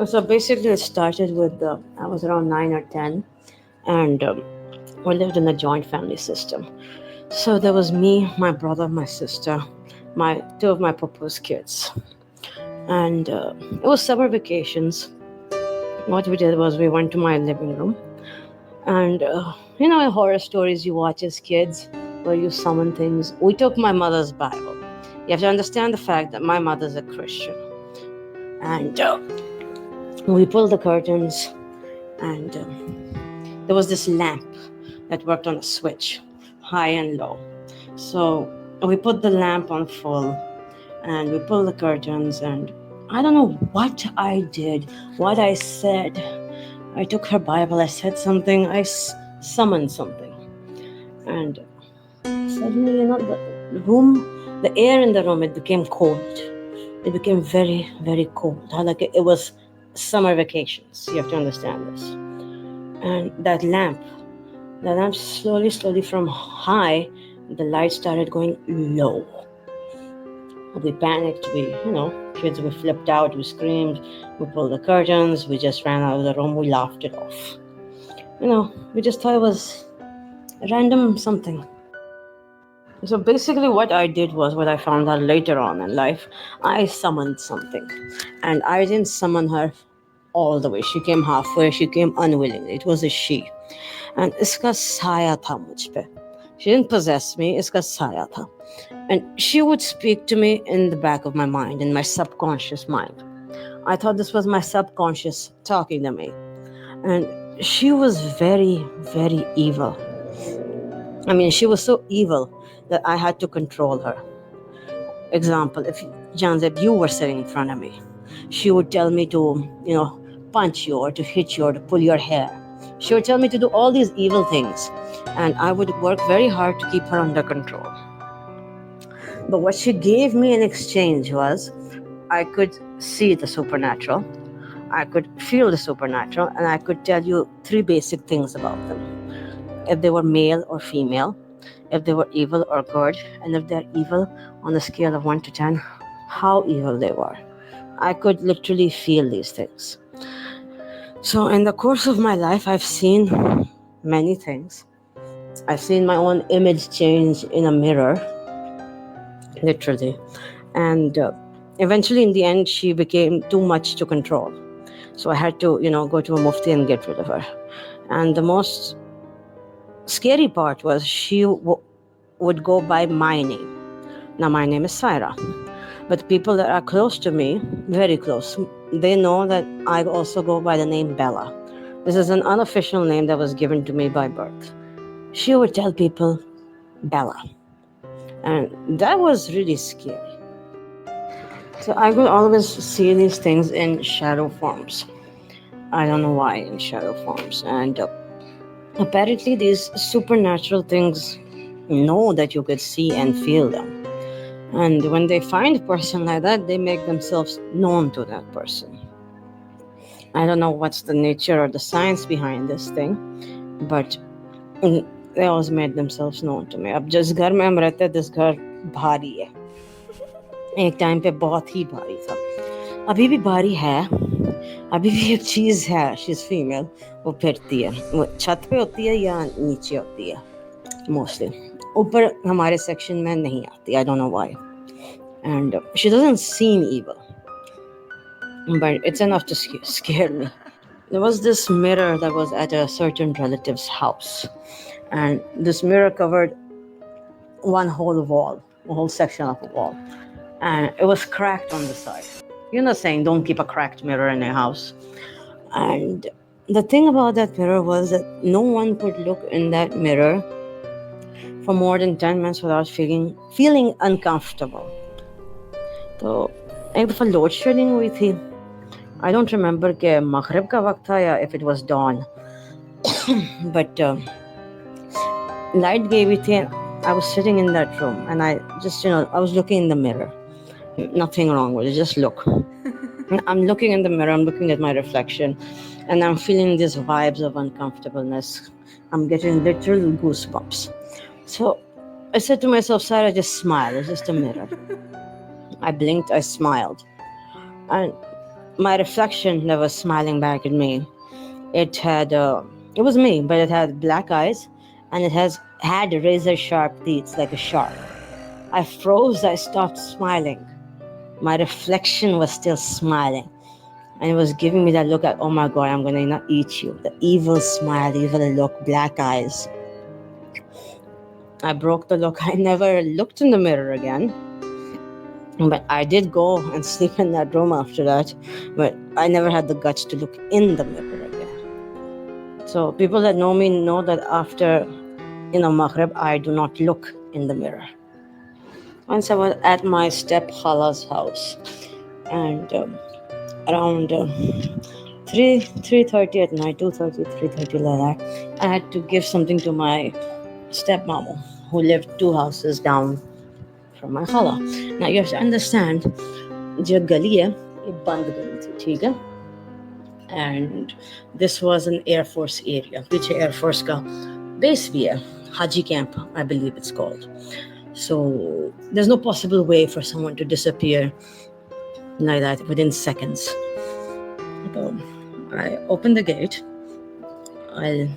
So basically, it started with I was around 9 or 10, and we lived in a joint family system. So there was me, my brother, my sister, my two of my papa's kids, and it was summer vacations. What we did was we went to my living room, and horror stories you watch as kids where you summon things. We took my mother's Bible. You have to understand the fact that my mother's a Christian, and we pulled the curtains, and there was this lamp that worked on a switch, high and low. So we put the lamp on full, and we pulled the curtains, and I don't know what I did, what I said. I took her Bible, I said something, I summoned something. And suddenly, the room, the air in the room, it became cold. It became very, very cold. Like it was summer vacations. You have to understand this. And the lamp slowly, slowly from high, the light started going low. We panicked, kids, we flipped out, we screamed, we pulled the curtains, we just ran out of the room, we laughed it off. We just thought it was a random something. So basically, what I did was what I found out later on in life. I summoned something, and I didn't summon her all the way. She came halfway. She came unwillingly. It was a she, and इसका साया था मुझ पे. She didn't possess me. इसका साया था, and she would speak to me in the back of my mind, in my subconscious mind. I thought this was my subconscious talking to me, and she was very, very evil. I mean, she was so evil that I had to control her. Example, if Jahanzaib, you were sitting in front of me, she would tell me to, punch you or to hit you or to pull your hair. She would tell me to do all these evil things, and I would work very hard to keep her under control. But what she gave me in exchange was I could see the supernatural, I could feel the supernatural, and I could tell you three basic things about them. If they were male or female, if they were evil or good, and if they're evil on a scale of 1 to 10, how evil they were. I could literally feel these things. So in the course of my life, I've seen many things. I've seen my own image change in a mirror, literally. And eventually, in the end, she became too much to control. So I had to, go to a mufti and get rid of her. And the most scary part was she would go by my name. Now, my name is Saira. But people that are close to me, very close, they know that I also go by the name Bella. This is an unofficial name that was given to me by birth. She would tell people Bella. And that was really scary. So I could always see these things in shadow forms. I don't know why in shadow forms. And apparently these supernatural things know that you could see and feel them. And when they find a person like that, they make themselves known to that person. I don't know what's the nature or the science behind this thing, but they always made themselves known to me. अब जिस घर में हम रहते हैं, this घर भारी है. एक टाइम पे बहुत ही भारी था. अभी भी भारी है. अभी भी एक चीज है, she's female, वो फिरती है. वो छत पे होती है या नीचे होती है, mostly. ऊपर हमारे सेक्शन में नहीं आती. I don't know why. And she doesn't seem evil, but it's enough to scare me. There was this mirror that was at a certain relative's house, and this mirror covered one whole wall, a whole section of a wall, and it was cracked on the side. Saying don't keep a cracked mirror in your house. And the thing about that mirror was that no one could look in that mirror for more than 10 minutes without feeling uncomfortable. तो एक दफ़ा load shedding हुई थी. I don't remember कि मगरिब का वक्त था या if it was dawn. But light गई हुई थी. I was sitting in that room and I just, I was looking in the mirror. Nothing wrong with it, just look. I'm looking in the mirror, I'm looking at my reflection, and I'm feeling these vibes of uncomfortableness. I'm getting literal goosebumps. So I said to myself, Sarah, just smile, it's just a mirror. I blinked, I smiled. And my reflection that was smiling back at me. It was me, but it had black eyes, and had razor sharp teeth like a shark. I froze. I stopped smiling. My reflection was still smiling, and it was giving me that look at, oh my god, I'm gonna not eat you. The evil smile, evil look, black eyes. I broke the look. I never looked in the mirror again. But I did go and sleep in that room after that. But I never had the guts to look in the mirror again. So people that know me know that after, Maghrib, I do not look in the mirror. Once I was at my step Khala's house, and around 3:30 at night, 2:30, 3:30 like that, I had to give something to my stepmom who lived 2 houses down from my khala. Now you have to understand, जो गली है ये बंद गली थी, ठीक है? And this was an Air Force area. पीछे Air Force का base भी है, Haji Camp, I believe it's called. So there's no possible way for someone to disappear like that within seconds. So I opened the gate. I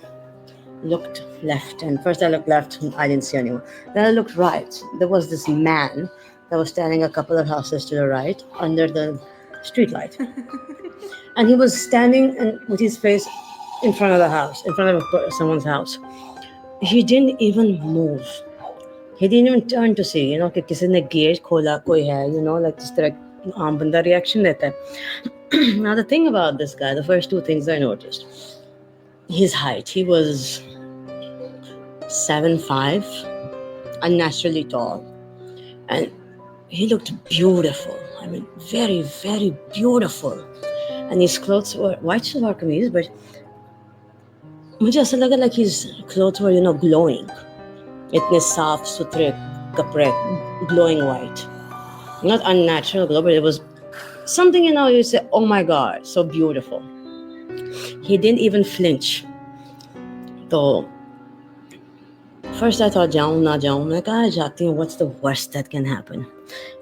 looked left, and first I looked left, I didn't see anyone. Then I looked right. There was this man that was standing a couple of houses to the right under the street light. And he was standing with his face in front of the house, in front of someone's house. He didn't even move. He didn't even turn to see, कि किसी ने gate खोला, कोई है, like जिस तरह आम बंदा reaction देता है. Now the thing about this guy, the first two things I noticed, his height. He was 7'5", unnaturally tall, and he looked beautiful. I mean, very, very beautiful. And his clothes were white shalwar kameez, but मुझे ऐसा लगा like his clothes were, glowing. इतने साफ सुथरे कपड़े, glowing white. Not unnatural glow, but it was something, you say, oh my God, so beautiful. He didn't even flinch. So first I thought, जाऊं ना जाऊं. मैं कहा जाती हूँ. What's the worst that can happen?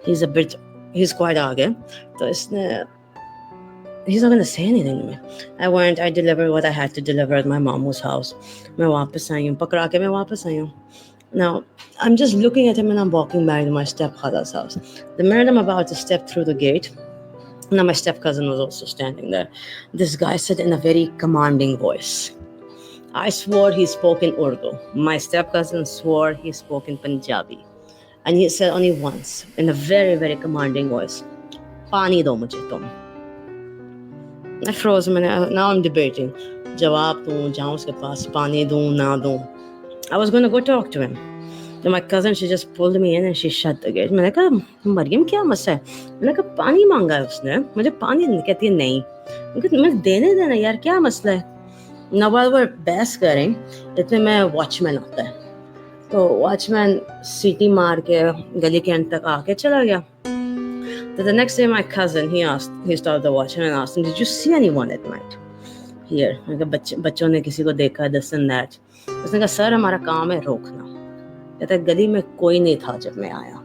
He's quite आगे. तो he's not going to say anything to me. I went, I delivered what I had to deliver at my mom's house. मैं वापस आई हूँ. पकड़ा के मैं वापस आई हूँ. Now, I'm just looking at him and I'm walking back to my step-khala's house. The minute I'm about to step through the gate, now my step-cousin was also standing there. This guy said in a very commanding voice. I swore he spoke in Urdu. My step-cousin swore he spoke in Punjabi. And he said only once, in a very, very commanding voice, Pani do mujhe tum. I froze. Now I'm debating. Jawab दूं, जाऊं उसके पास, पानी दूं, ना दूं. I was going to go talk to him. Then my cousin, she just pulled me in and she shut the gate. मैंने कहा, मरियम क्या मसला है? मैंने कहा, पानी मांगा है उसने. मुझे पानी नहीं. कहती है नहीं. मैं देने देना यार, क्या मसला है? Now while we're बहस करें, इतने में वॉचमैन आता है. तो वॉचमैन सीटी मार के गली के अंत तक आके चला गया. So the next day, my cousin, he stopped the watchman and asked him, did you see anyone at night here? मैंने कहा, बच्चों ने किसी को देखा, this and that. उसने कहा, सर हमारा काम है रोकना. कहता है, गली में कोई नहीं था जब मैं आया.